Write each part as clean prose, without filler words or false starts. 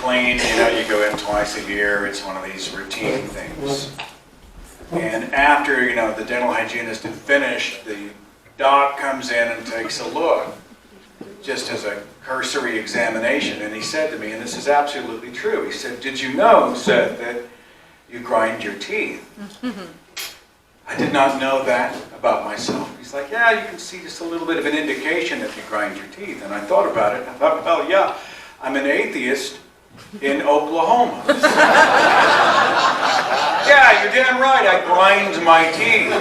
clean, you go in twice a year. It's one of these routine things. And after, the dental hygienist had finished, the doc comes in and takes a look, just as a cursory examination, and he said to me, and this is absolutely true, he said, "Did you know, Seth, that you grind your teeth?" I did not know that about myself. He's like, "Yeah, you can see just a little bit of an indication if you grind your teeth." And I thought about it, and I thought, well, yeah, I'm an atheist in Oklahoma. Yeah, you're damn right, I grind my teeth.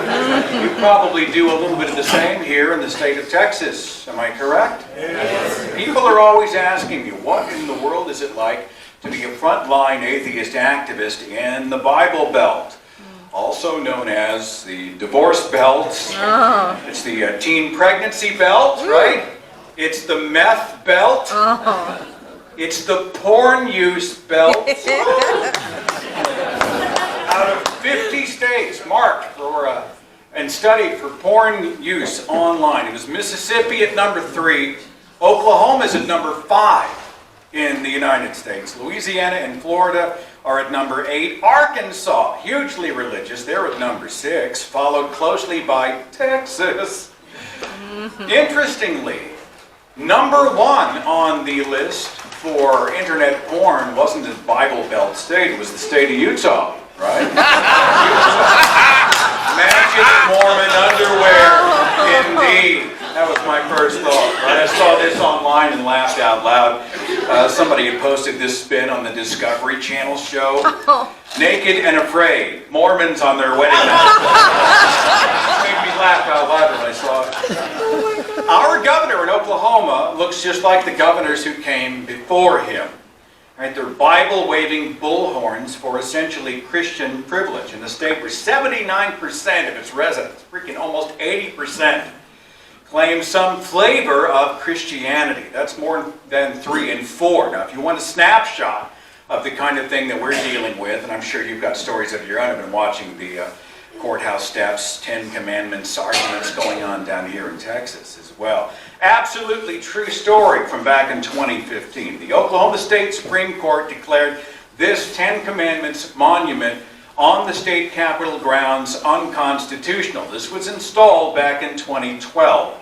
You probably do a little bit of the same here in the state of Texas, am I correct? Yes. People are always asking me, what in the world is it like to be a frontline atheist activist in the Bible Belt? Also known as the divorce belt. Oh. It's the teen pregnancy belt, right? It's the meth belt. Oh. It's the porn use belt. Out of 50 states marked for and studied for porn use online. It was Mississippi at number 3. Oklahoma is at number 5 in the United States. Louisiana and Florida are at number 8. Arkansas, hugely religious, they're at number 6, followed closely by Texas. Interestingly, number 1 on the list for internet porn wasn't the Bible Belt state, it was the state of Utah, right? Magic Mormon underwear, indeed. That was my first thought. Right? I saw this online and laughed out loud. Somebody had posted this spin on the Discovery Channel show. Naked and Afraid, Mormons on their wedding night. It made me laugh out loud when I saw it. Our governor in Oklahoma looks just like the governors who came before him. Right? They're Bible-waving bullhorns for essentially Christian privilege. In the state where 79% of its residents, freaking almost 80%, claim some flavor of Christianity. That's more than 3 in 4. Now, if you want a snapshot of the kind of thing that we're dealing with, and I'm sure you've got stories of your own, I've been watching the courthouse steps, 10 Commandments arguments going on down here in Texas as well. Absolutely true story from back in 2015. The Oklahoma State Supreme Court declared this 10 Commandments monument on the state capitol grounds unconstitutional. This was installed back in 2012.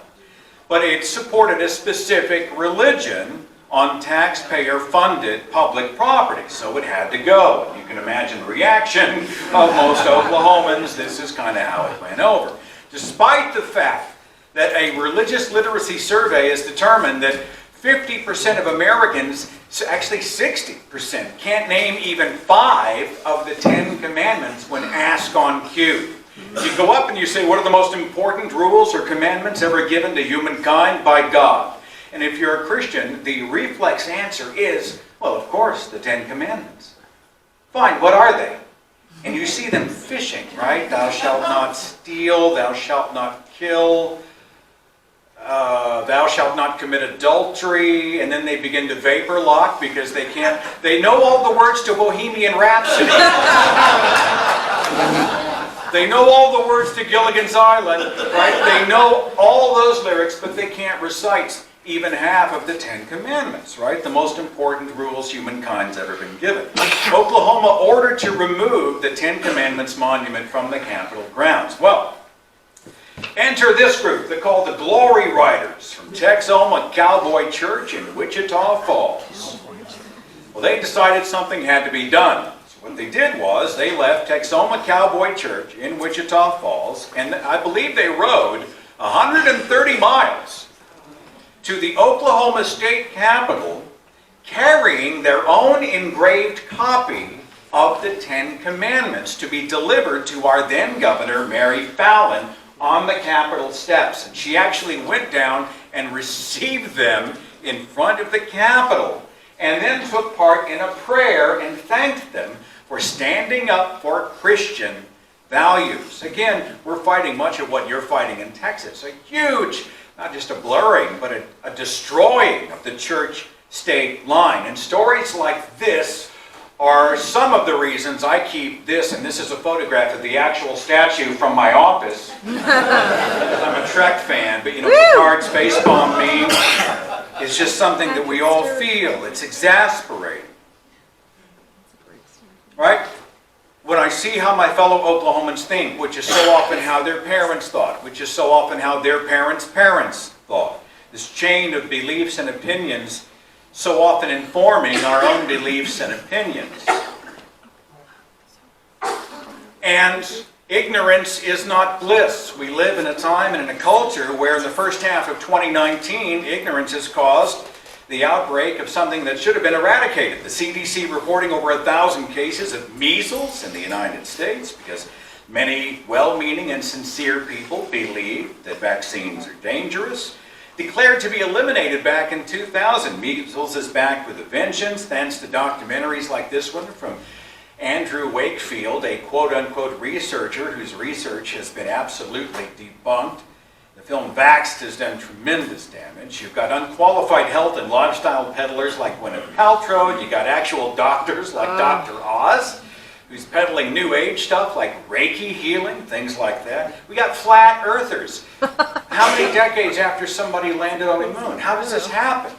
But it supported a specific religion on taxpayer-funded public property, so it had to go. You can imagine the reaction of most Oklahomans. This is kind of how it went over. Despite the fact that a religious literacy survey has determined that 50% of Americans, actually 60%, can't name even 5 of the 10 commandments when asked on cue. You go up and you say, what are the most important rules or commandments ever given to humankind by God? And if you're a Christian, the reflex answer is, well, of course, the 10 commandments. Fine, what are they? And you see them fishing, right? Thou shalt not steal, thou shalt not kill, thou shalt not commit adultery, and then they begin to vapor lock because they know all the words to Bohemian Rhapsody. They know all the words to Gilligan's Island, right? They know all those lyrics, but they can't recite even half of the 10 Commandments, right? The most important rules humankind's ever been given. Oklahoma ordered to remove the 10 Commandments monument from the Capitol grounds. Well, enter this group. They're called the Glory Riders from Texoma Cowboy Church in Wichita Falls. Well, they decided something had to be done. So what they did was they left Texoma Cowboy Church in Wichita Falls, and I believe they rode 130 miles to the Oklahoma State Capitol carrying their own engraved copy of the 10 Commandments to be delivered to our then Governor, Mary Fallin, on the Capitol steps. And she actually went down and received them in front of the Capitol and then took part in a prayer and thanked them for standing up for Christian values. Again, we're fighting much of what you're fighting in Texas. A huge, not just a blurring, but a destroying of the church-state line. And stories like this are some of the reasons I keep this, and this is a photograph of the actual statue from my office. I'm a Trek fan, but Picard's facepalm meme is just something that we all feel. It's exasperating. see how my fellow Oklahomans think, which is so often how their parents thought, which is so often how their parents' parents thought. This chain of beliefs and opinions so often informing our own beliefs and opinions. And ignorance is not bliss. We live in a time and in a culture where in the first half of 2019, ignorance has caused the outbreak of something that should have been eradicated. The CDC reporting over 1,000 cases of measles in the United States because many well-meaning and sincere people believe that vaccines are dangerous. Declared to be eliminated back in 2000. Measles is back with a vengeance thanks to documentaries like this one from Andrew Wakefield, a quote-unquote researcher whose research has been absolutely debunked. The film Vaxxed has done tremendous damage. You've got unqualified health and lifestyle peddlers like Gwyneth Paltrow. You got actual doctors like Dr. Oz, who's peddling new age stuff like Reiki healing, things like that. We got flat earthers. How many decades after somebody landed on the moon? How does this happen?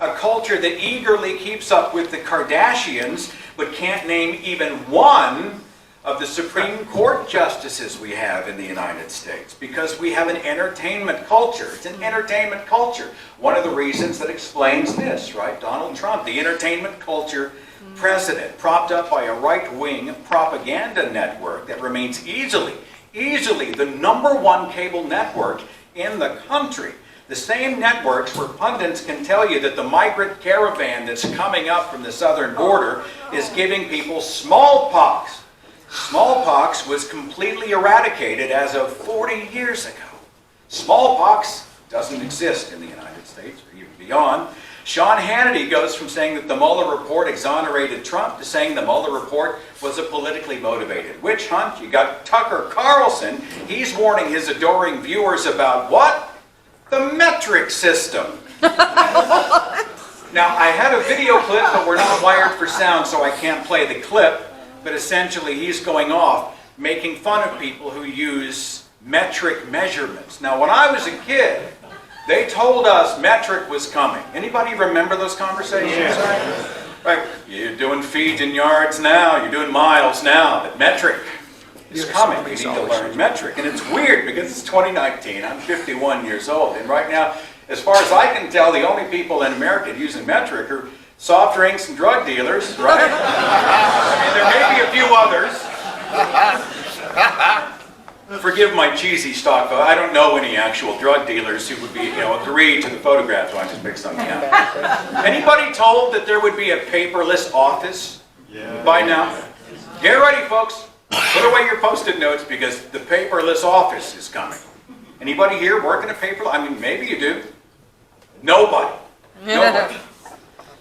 A culture that eagerly keeps up with the Kardashians, but can't name even one of the Supreme Court justices we have in the United States, because we have an entertainment culture. It's an entertainment culture. One of the reasons that explains this, right? Donald Trump, the entertainment culture president, propped up by a right-wing propaganda network that remains easily the #1 cable network in the country. The same networks where pundits can tell you that the migrant caravan that's coming up from the southern border is giving people smallpox. Smallpox was completely eradicated as of 40 years ago. Smallpox doesn't exist in the United States or even beyond. Sean Hannity goes from saying that the Mueller report exonerated Trump to saying the Mueller report was a politically motivated witch hunt. You got Tucker Carlson. He's warning his adoring viewers about what? The metric system. Now, I had a video clip, but we're not wired for sound, so I can't play the clip. But essentially, he's going off, making fun of people who use metric measurements. Now, when I was a kid, they told us metric was coming. Anybody remember those conversations? Yeah. Right? You're doing feet and yards now, you're doing miles now, but metric is coming. You need to learn metric. And it's weird because it's 2019, I'm 51 years old, and right now, as far as I can tell, the only people in America using metric are soft drinks and drug dealers, right? I mean, there may be a few others. Forgive my cheesy stock, but I don't know any actual drug dealers who would be, agree to the photograph, so I just picked something out. Anybody told that there would be a paperless office by now? Get ready, folks. Put away your Post-it notes because the paperless office is coming. Anybody here working a paperless? I mean, maybe you do. Nobody. Nobody.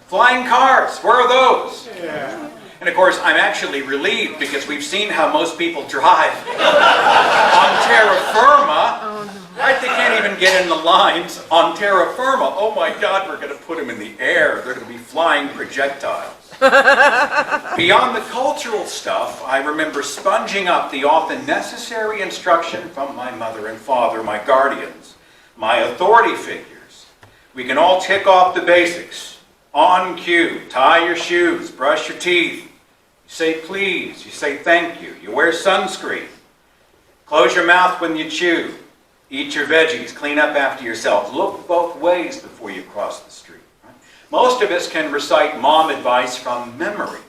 Flying cars, where are those? Yeah. And of course, I'm actually relieved because we've seen how most people drive on terra firma. Oh, no. Right? They can't even get in the lines on terra firma. Oh my God, we're going to put them in the air. They're going to be flying projectiles. Beyond the cultural stuff, I remember sponging up the often necessary instruction from my mother and father, my guardians, my authority figures. We can all tick off the basics. On cue, tie your shoes, brush your teeth, you say please, you say thank you, you wear sunscreen, close your mouth when you chew, eat your veggies, clean up after yourself, look both ways before you cross the street. Right? Most of us can recite mom advice from memory.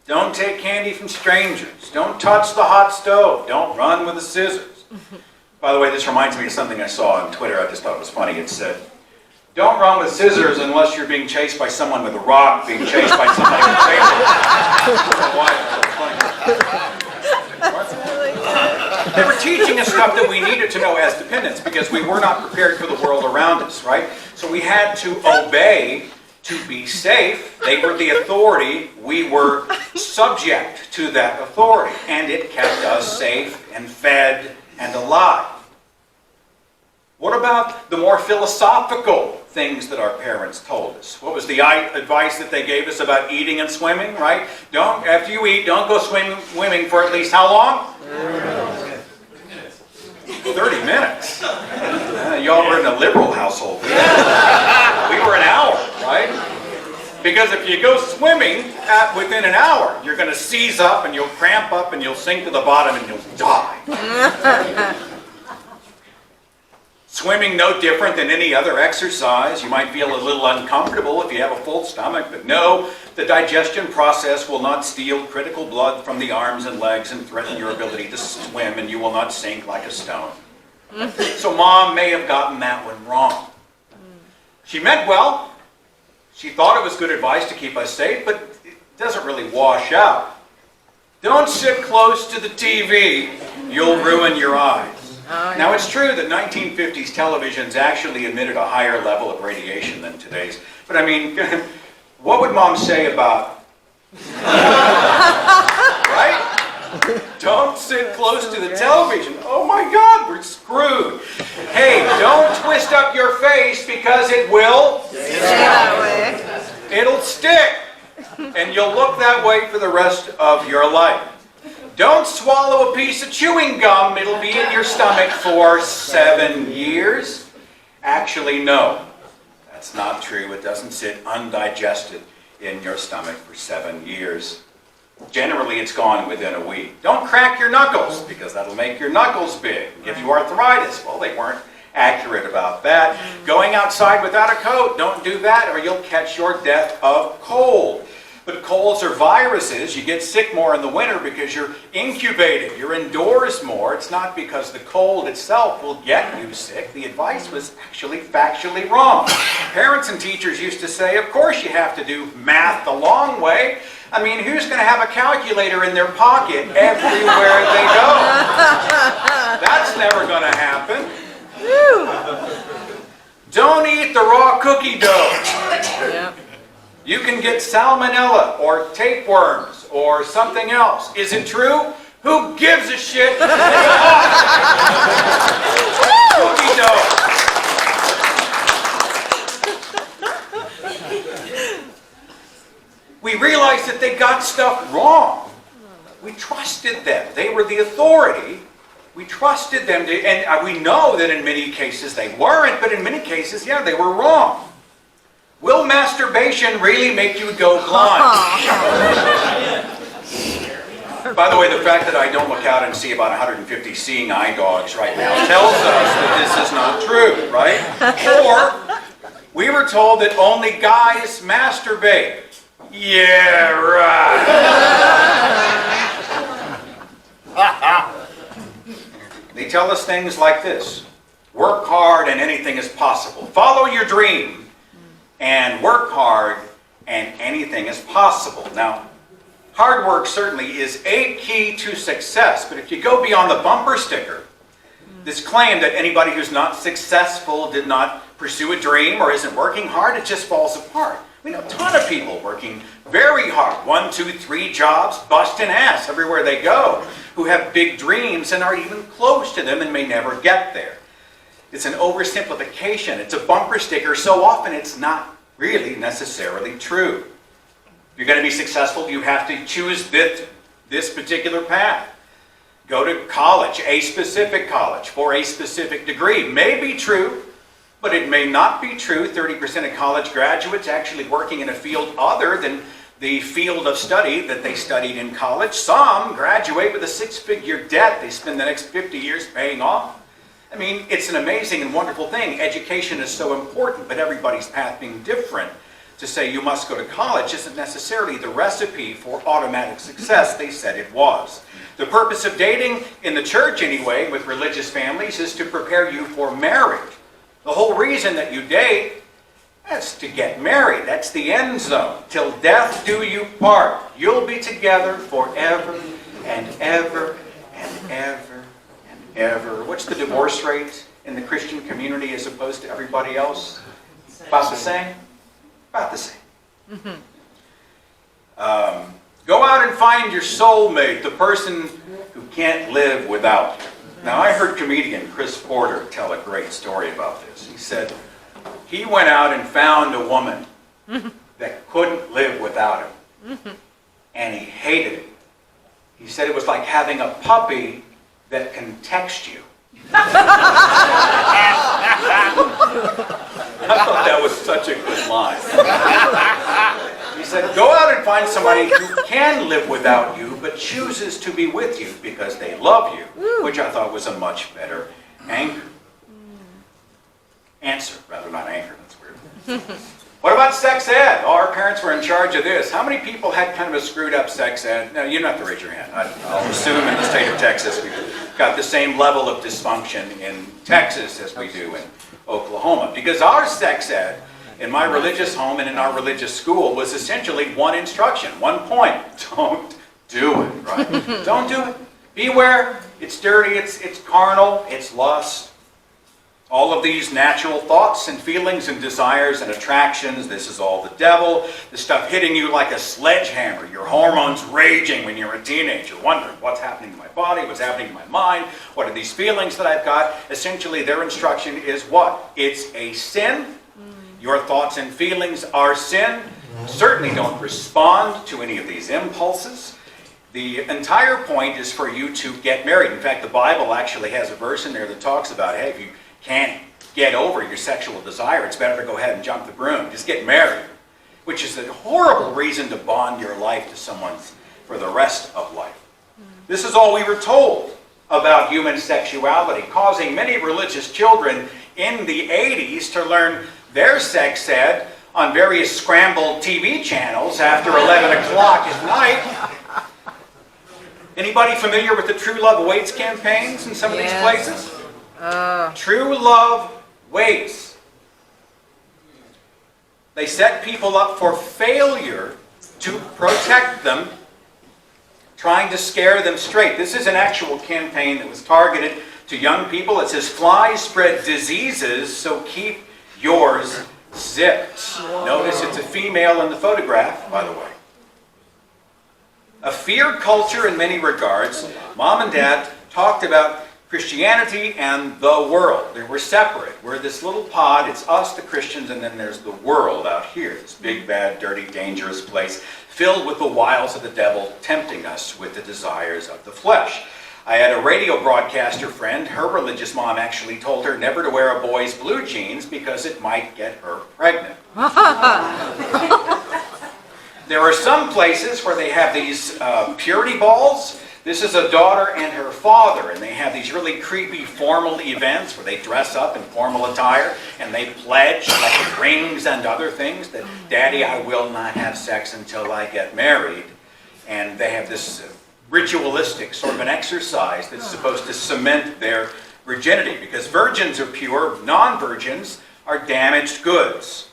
Don't take candy from strangers, don't touch the hot stove, don't run with the scissors. By the way, this reminds me of something I saw on Twitter, I just thought it was funny. It said, don't run with scissors unless you're being chased by someone with a rock, being chased by somebody with a taser. They were teaching us stuff that we needed to know as dependents because we were not prepared for the world around us, right? So we had to obey to be safe. They were the authority. We were subject to that authority. And it kept us safe and fed and alive. What about the more philosophical things that our parents told us? What was the advice that they gave us about eating and swimming, right? After you eat, don't go swimming for at least how long? 30 minutes. Y'all were in a liberal household. We were an hour, right? Because if you go swimming within an hour, you're going to seize up and you'll cramp up and you'll sink to the bottom and you'll die. Swimming no different than any other exercise. You might feel a little uncomfortable if you have a full stomach, but no, the digestion process will not steal critical blood from the arms and legs and threaten your ability to swim, and you will not sink like a stone. So Mom may have gotten that one wrong. She meant well. She thought it was good advice to keep us safe, but it doesn't really wash out. Don't sit close to the TV. You'll ruin your eyes. Oh, yeah. Now, it's true that 1950s televisions actually emitted a higher level of radiation than today's. But I mean, what would Mom say about... right? Don't sit close to the television. Oh my God, we're screwed. Hey, don't twist up your face because it will... stay that way. It'll stick. And you'll look that way for the rest of your life. Don't swallow a piece of chewing gum. It'll be in your stomach for 7 years. Actually, no. That's not true. It doesn't sit undigested in your stomach for 7 years. Generally, it's gone within a week. Don't crack your knuckles, because that'll make your knuckles big and give you arthritis. Well, they weren't accurate about that. Going outside without a coat, don't do that, or you'll catch your death of cold. But colds are viruses. You get sick more in the winter because you're incubated. You're indoors more. It's not because the cold itself will get you sick. The advice was actually factually wrong. Parents and teachers used to say, of course you have to do math the long way. I mean, who's going to have a calculator in their pocket everywhere they go? That's never going to happen. Don't eat the raw cookie dough. Yep. You can get salmonella or tapeworms or something else. Is it true? Who gives a shit? Cookie dough. We realized that they got stuff wrong. We trusted them. They were the authority. We trusted them. And we know that in many cases they weren't, but in many cases, yeah, they were wrong. Will masturbation really make you go blind? By the way, the fact that I don't look out and see about 150 seeing eye dogs right now tells us that this is not true, right? Or we were told that only guys masturbate. Yeah, right. They tell us things like this. Work hard and anything is possible. Follow your dream. And work hard, and anything is possible. Now, hard work certainly is a key to success, but if you go beyond the bumper sticker, this claim that anybody who's not successful did not pursue a dream or isn't working hard, it just falls apart. We know a ton of people working very hard, 1, 2, 3 jobs, busting ass everywhere they go, who have big dreams and are even close to them and may never get there. It's an oversimplification. It's a bumper sticker. So often it's not really necessarily true. If you're going to be successful, you have to choose this particular path. Go to college, a specific college, for a specific degree. May be true, but it may not be true. 30% of college graduates actually working in a field other than the field of study that they studied in college. Some graduate with a 6-figure debt they spend the next 50 years paying off. I mean, it's an amazing and wonderful thing. Education is so important, but everybody's path being different. To say you must go to college isn't necessarily the recipe for automatic success they said it was. The purpose of dating, in the church anyway, with religious families, is to prepare you for marriage. The whole reason that you date is to get married. That's the end zone. Till death do you part. You'll be together forever and ever and ever. Ever. What's the divorce rate in the Christian community as opposed to everybody else? About the same? About the same. Go out and find your soulmate, the person who can't live without you. Now, I heard comedian Chris Porter tell a great story about this. He said he went out and found a woman that couldn't live without him. And he hated it. He said it was like having a puppy that can text you. I thought that was such a good line. said, go out and find somebody who can live without you, but chooses to be with you because they love you, which I thought was a much better answer, rather not anchor, that's weird. What about sex ed? Oh, our parents were in charge of this. How many people had kind of a screwed up sex ed? No, you don't have to raise your hand. I'll assume in the state of Texas we've got the same level of dysfunction in Texas as we do in Oklahoma. Because our sex ed in my religious home and in our religious school was essentially one instruction, one point. Don't do it, right? Don't do it. Beware. It's dirty, it's carnal, it's lust. All of these natural thoughts and feelings and desires and attractions, this is all the devil. The stuff hitting you like a sledgehammer. Your hormones raging when you're a teenager, wondering what's happening to my body, what's happening to my mind, what are these feelings that I've got? Essentially, their instruction is what? It's a sin. Your thoughts and feelings are sin. Certainly don't respond to any of these impulses. The entire point is for you to get married. In fact, the Bible actually has a verse in there that talks about, hey, if you can't get over your sexual desire, it's better to go ahead and jump the broom. Just get married, which is a horrible reason to bond your life to someone for the rest of life. This is all we were told about human sexuality, causing many religious children in the 80s to learn their sex ed on various scrambled TV channels after 11 o'clock at night. Anybody familiar with the True Love Waits campaigns in some of these places? True Love Waits. They set people up for failure to protect them, trying to scare them straight. This is an actual campaign that was targeted to young people. It says, flies spread diseases, so keep yours zipped. Notice it's a female in the photograph, by the way. A fear culture in many regards. Mom and Dad talked about Christianity and the world. They were separate. We're this little pod. It's us, the Christians, and then there's the world out here. This big, bad, dirty, dangerous place filled with the wiles of the devil, tempting us with the desires of the flesh. I had a radio broadcaster friend. Her religious mom actually told her never to wear a boy's blue jeans because it might get her pregnant. There are some places where they have these purity balls. This is a daughter and her father, and they have these really creepy formal events where they dress up in formal attire and they pledge, like rings and other things, that, Daddy, I will not have sex until I get married. And they have this ritualistic sort of an exercise that's supposed to cement their virginity, because virgins are pure, non-virgins are damaged goods.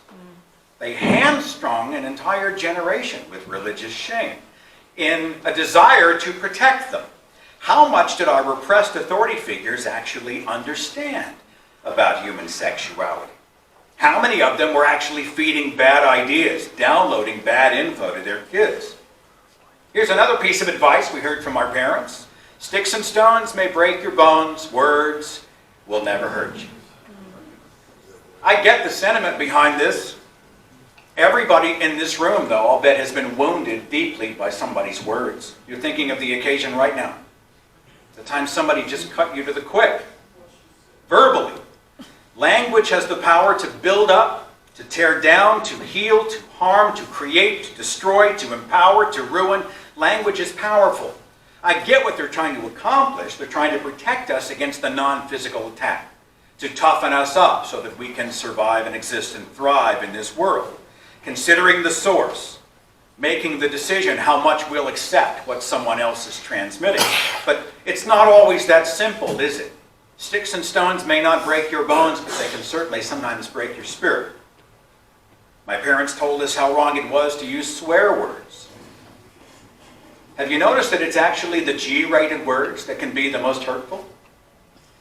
They hamstrung an entire generation with religious shame in a desire to protect them. How much did our repressed authority figures actually understand about human sexuality? How many of them were actually feeding bad ideas, downloading bad info to their kids? Here's another piece of advice we heard from our parents. Sticks and stones may break your bones, words will never hurt you. I get the sentiment behind this. Everybody in this room, though, I'll bet has been wounded deeply by somebody's words. You're thinking of the occasion right now. The time somebody just cut you to the quick. Verbally. Language has the power to build up, to tear down, to heal, to harm, to create, to destroy, to empower, to ruin. Language is powerful. I get what they're trying to accomplish. They're trying to protect us against the non-physical attack, to toughen us up so that we can survive and exist and thrive in this world. Considering the source, making the decision how much we'll accept what someone else is transmitting. But it's not always that simple, is it? Sticks and stones may not break your bones, but they can certainly sometimes break your spirit. My parents told us how wrong it was to use swear words. Have you noticed that it's actually the G-rated words that can be the most hurtful?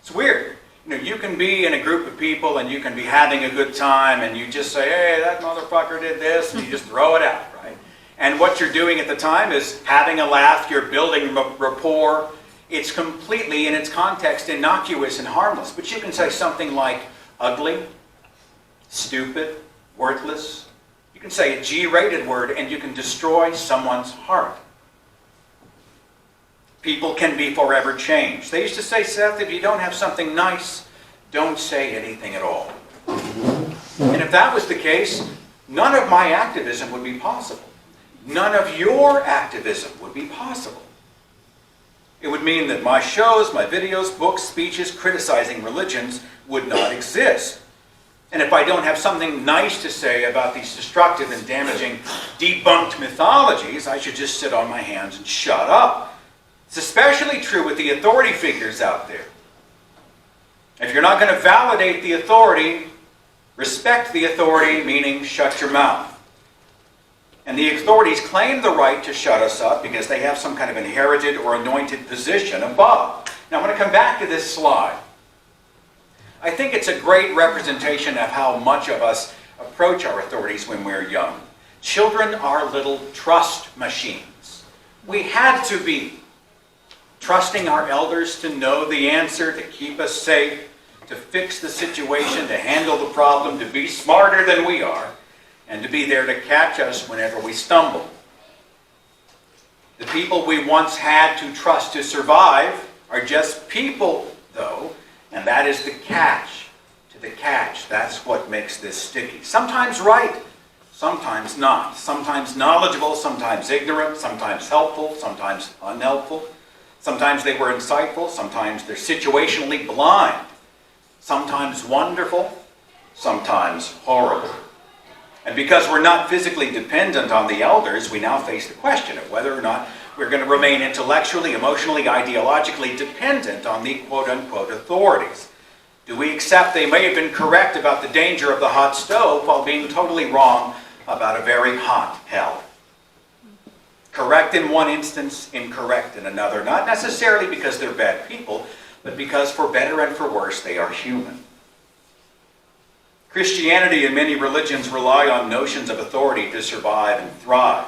It's weird. You know, you can be in a group of people and you can be having a good time and you just say, hey, that motherfucker did this, and you just throw it out, right? And what you're doing at the time is having a laugh, you're building rapport. It's completely, in its context, innocuous and harmless. But you can say something like ugly, stupid, worthless. You can say a G-rated word and you can destroy someone's heart. People can be forever changed. They used to say, Seth, if you don't have something nice, don't say anything at all. And if that was the case, none of my activism would be possible. none of your activism would be possible. It would mean that my shows, my videos, books, speeches criticizing religions would not exist. And if I don't have something nice to say about these destructive and damaging debunked mythologies, I should just sit on my hands and shut up. It's especially true with the authority figures out there. If you're not going to validate the authority, respect the authority, meaning shut your mouth. And the authorities claim the right to shut us up because they have some kind of inherited or anointed position above. Now I'm going to come back to this slide. I think it's a great representation of how much of us approach our authorities when we're young. Children are little trust machines. We had to be trusting our elders to know the answer, to keep us safe, to fix the situation, to handle the problem, to be smarter than we are, and to be there to catch us whenever we stumble. The people we once had to trust to survive are just people, though, and that is the catch to the catch. That's what makes this sticky. Sometimes right, sometimes not. Sometimes knowledgeable, sometimes ignorant, sometimes helpful, sometimes unhelpful. Sometimes they were insightful, sometimes they're situationally blind. Sometimes wonderful, sometimes horrible. And because we're not physically dependent on the elders, we now face the question of whether or not we're going to remain intellectually, emotionally, ideologically dependent on the quote-unquote authorities. Do we accept they may have been correct about the danger of the hot stove while being totally wrong about a very hot hell? Correct in one instance, incorrect in another, not necessarily because they're bad people, but because for better and for worse, they are human. Christianity and many religions rely on notions of authority to survive and thrive.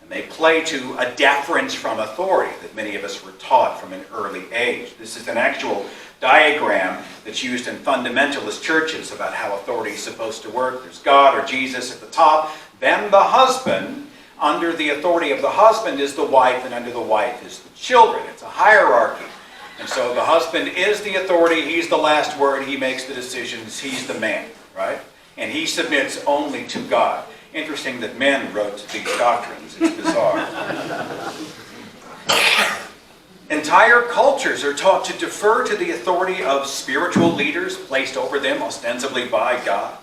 And they play to a deference from authority that many of us were taught from an early age. This is an actual diagram that's used in fundamentalist churches about how authority is supposed to work. There's God or Jesus at the top, then the husband. Under the authority of the husband is the wife, and under the wife is the children. It's a hierarchy. And so the husband is the authority, he's the last word, he makes the decisions, he's the man, right? And he submits only to God. Interesting that men wrote these doctrines, it's bizarre. Entire cultures are taught to defer to the authority of spiritual leaders placed over them ostensibly by God.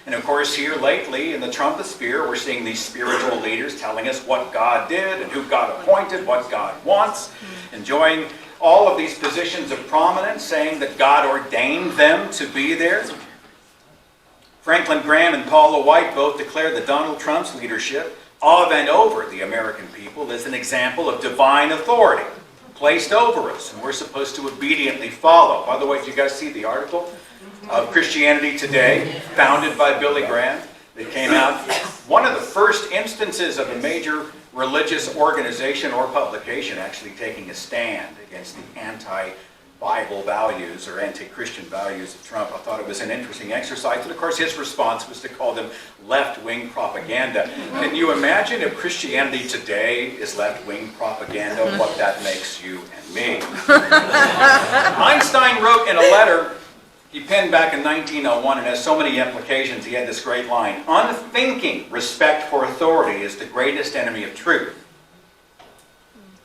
And of course here lately in the Trumposphere we're seeing these spiritual leaders telling us what God did and who God appointed, what God wants, enjoying all of these positions of prominence, saying that God ordained them to be there. Franklin Graham and Paula White both declare that Donald Trump's leadership of and over the American people is an example of divine authority placed over us, and we're supposed to obediently follow. By the way, did you guys see the article of Christianity Today, founded by Billy Graham, that came out? One of the first instances of a major religious organization or publication actually taking a stand against the anti-Bible values or anti-Christian values of Trump. I thought it was an interesting exercise. And of course his response was to call them left-wing propaganda. Can you imagine if Christianity Today is left-wing propaganda, what that makes you and me? Einstein wrote in a letter he penned back in 1901, and has so many implications. He had this great line: unthinking respect for authority is the greatest enemy of truth.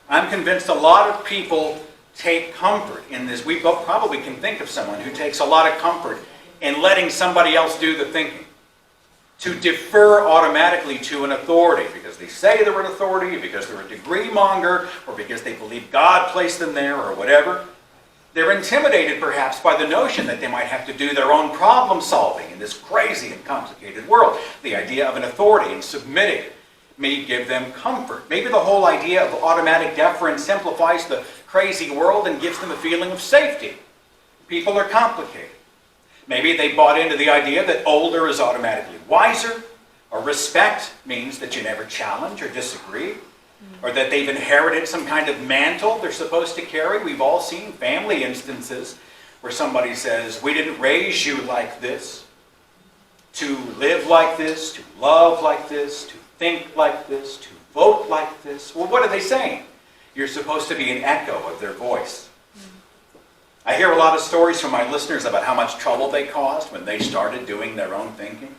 I'm convinced a lot of people take comfort in this. We both probably can think of someone who takes a lot of comfort in letting somebody else do the thinking. To defer automatically to an authority because they say they're an authority, because they're a degree monger, or because they believe God placed them there, or whatever. They're intimidated perhaps by the notion that they might have to do their own problem solving in this crazy and complicated world. The idea of an authority and submitting may give them comfort. Maybe the whole idea of automatic deference simplifies the crazy world and gives them a feeling of safety. People are complicated. Maybe they bought into the idea that older is automatically wiser, or respect means that you never challenge or disagree, or that they've inherited some kind of mantle they're supposed to carry. We've all seen family instances where somebody says, we didn't raise you like this, to live like this, to love like this, to think like this, to vote like this. Well, what are they saying? You're supposed to be an echo of their voice. I hear a lot of stories from my listeners about how much trouble they caused when they started doing their own thinking.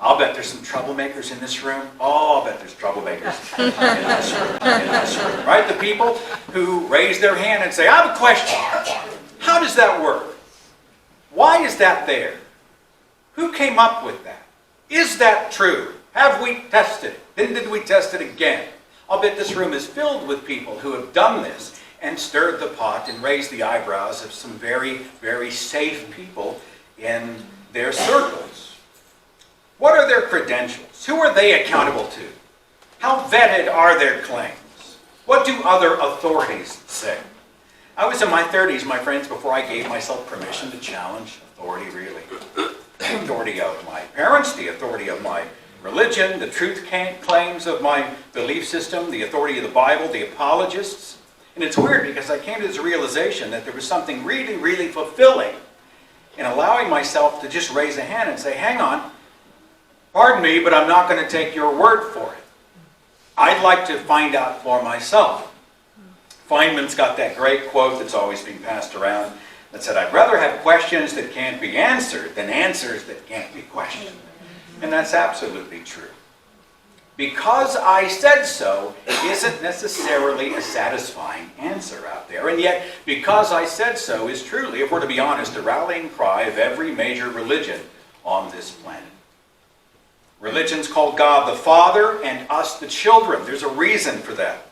I'll bet there's some troublemakers in this room. Oh, I'll bet there's troublemakers in this room. Right? The people who raise their hand and say, I have a question. How does that work? Why is that there? Who came up with that? Is that true? Have we tested it? Then did we test it again? I'll bet this room is filled with people who have done this and stirred the pot and raised the eyebrows of some very, very safe people in their circles. What are their credentials? Who are they accountable to? How vetted are their claims? What do other authorities say? I was in my 30s, my friends, before I gave myself permission to challenge authority, really. The authority of my parents, the authority of my religion, the truth claims of my belief system, the authority of the Bible, the apologists. And it's weird because I came to this realization that there was something really, really fulfilling in allowing myself to just raise a hand and say, hang on, pardon me, but I'm not going to take your word for it. I'd like to find out for myself. Feynman's got that great quote that's always being passed around that said, I'd rather have questions that can't be answered than answers that can't be questioned. And that's absolutely true. Because I said so isn't necessarily a satisfying answer out there. And yet, because I said so is truly, if we're to be honest, the rallying cry of every major religion on this planet. Religion's called God the Father and us the children. There's a reason for that.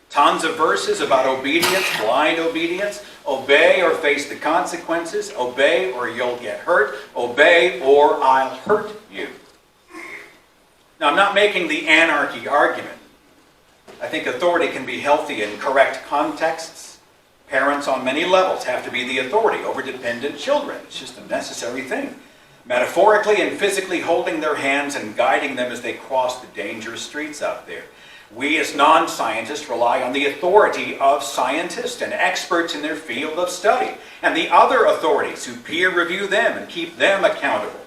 Tons of verses about obedience, blind obedience. Obey or face the consequences. Obey or you'll get hurt. Obey or I'll hurt you. Now, I'm not making the anarchy argument. I think authority can be healthy in correct contexts. Parents on many levels have to be the authority over dependent children. It's just a necessary thing. Metaphorically and physically holding their hands and guiding them as they cross the dangerous streets out there. We as non-scientists rely on the authority of scientists and experts in their field of study, and the other authorities who peer review them and keep them accountable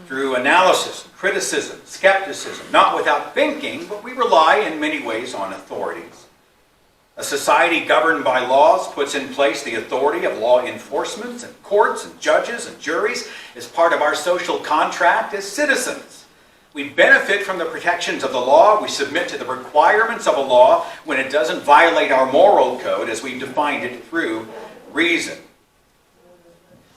through analysis, criticism, skepticism, not without thinking, but we rely in many ways on authorities. A society governed by laws puts in place the authority of law enforcement and courts and judges and juries as part of our social contract as citizens. We benefit from the protections of the law. We submit to the requirements of a law when it doesn't violate our moral code as we've defined it through reason.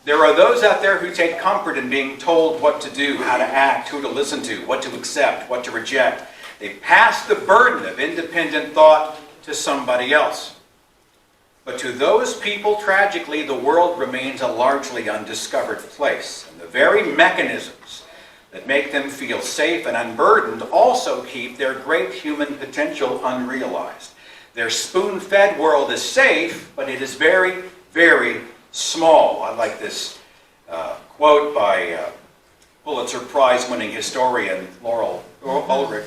There are those out there who take comfort in being told what to do, how to act, who to listen to, what to accept, what to reject. They pass the burden of independent thought to somebody else. But to those people, tragically, the world remains a largely undiscovered place. And the very mechanisms that make them feel safe and unburdened also keep their great human potential unrealized. Their spoon-fed world is safe, but it is very, very small. I like this quote by Pulitzer Prize-winning historian Laurel Ulrich.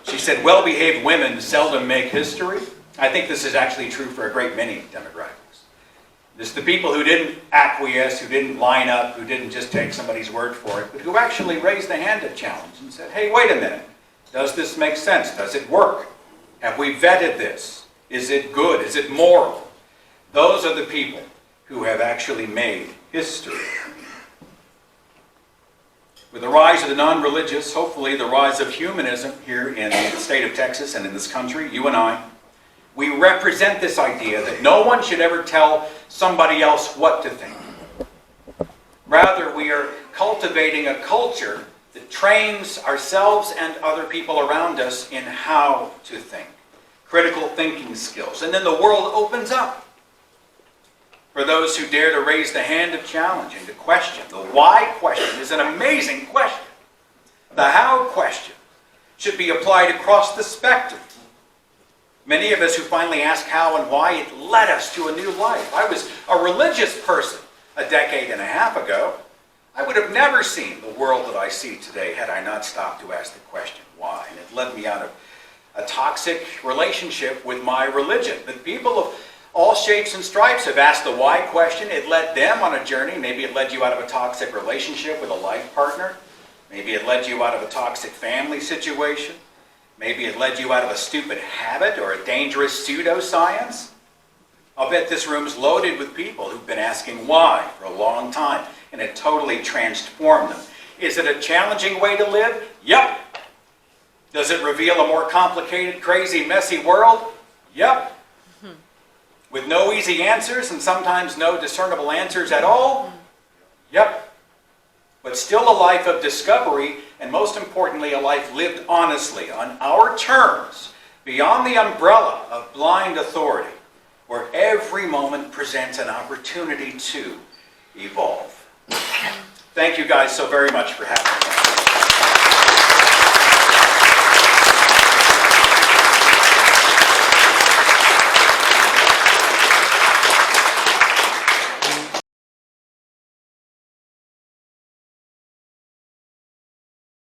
She said, well-behaved women seldom make history. I think this is actually true for a great many demographics. It's the people who didn't acquiesce, who didn't line up, who didn't just take somebody's word for it, but who actually raised a hand at challenge and said, hey, wait a minute. Does this make sense? Does it work? Have we vetted this? Is it good? Is it moral? Those are the people who have actually made history. With the rise of the non-religious, hopefully the rise of humanism here in the state of Texas and in this country, you and I, we represent this idea that no one should ever tell somebody else what to think. Rather, we are cultivating a culture that trains ourselves and other people around us in how to think. Critical thinking skills. And then the world opens up for those who dare to raise the hand of challenge and to question. The why question is an amazing question. The how question should be applied across the spectrum. Many of us who finally ask how and why, it led us to a new life. I was a religious person a decade and a half ago. I would have never seen the world that I see today had I not stopped to ask the question, why? And it led me out of a toxic relationship with my religion. But people of all shapes and stripes have asked the why question. It led them on a journey. Maybe it led you out of a toxic relationship with a life partner. Maybe it led you out of a toxic family situation. Maybe it led you out of a stupid habit or a dangerous pseudoscience. I'll bet this room's loaded with people who've been asking why for a long time, and it totally transformed them. Is it a challenging way to live? Yep. Does it reveal a more complicated, crazy, messy world? Yep. With no easy answers and sometimes no discernible answers at all? Yep. But still a life of discovery, and most importantly, a life lived honestly, on our terms, beyond the umbrella of blind authority, where every moment presents an opportunity to evolve. Thank you guys so very much for having me.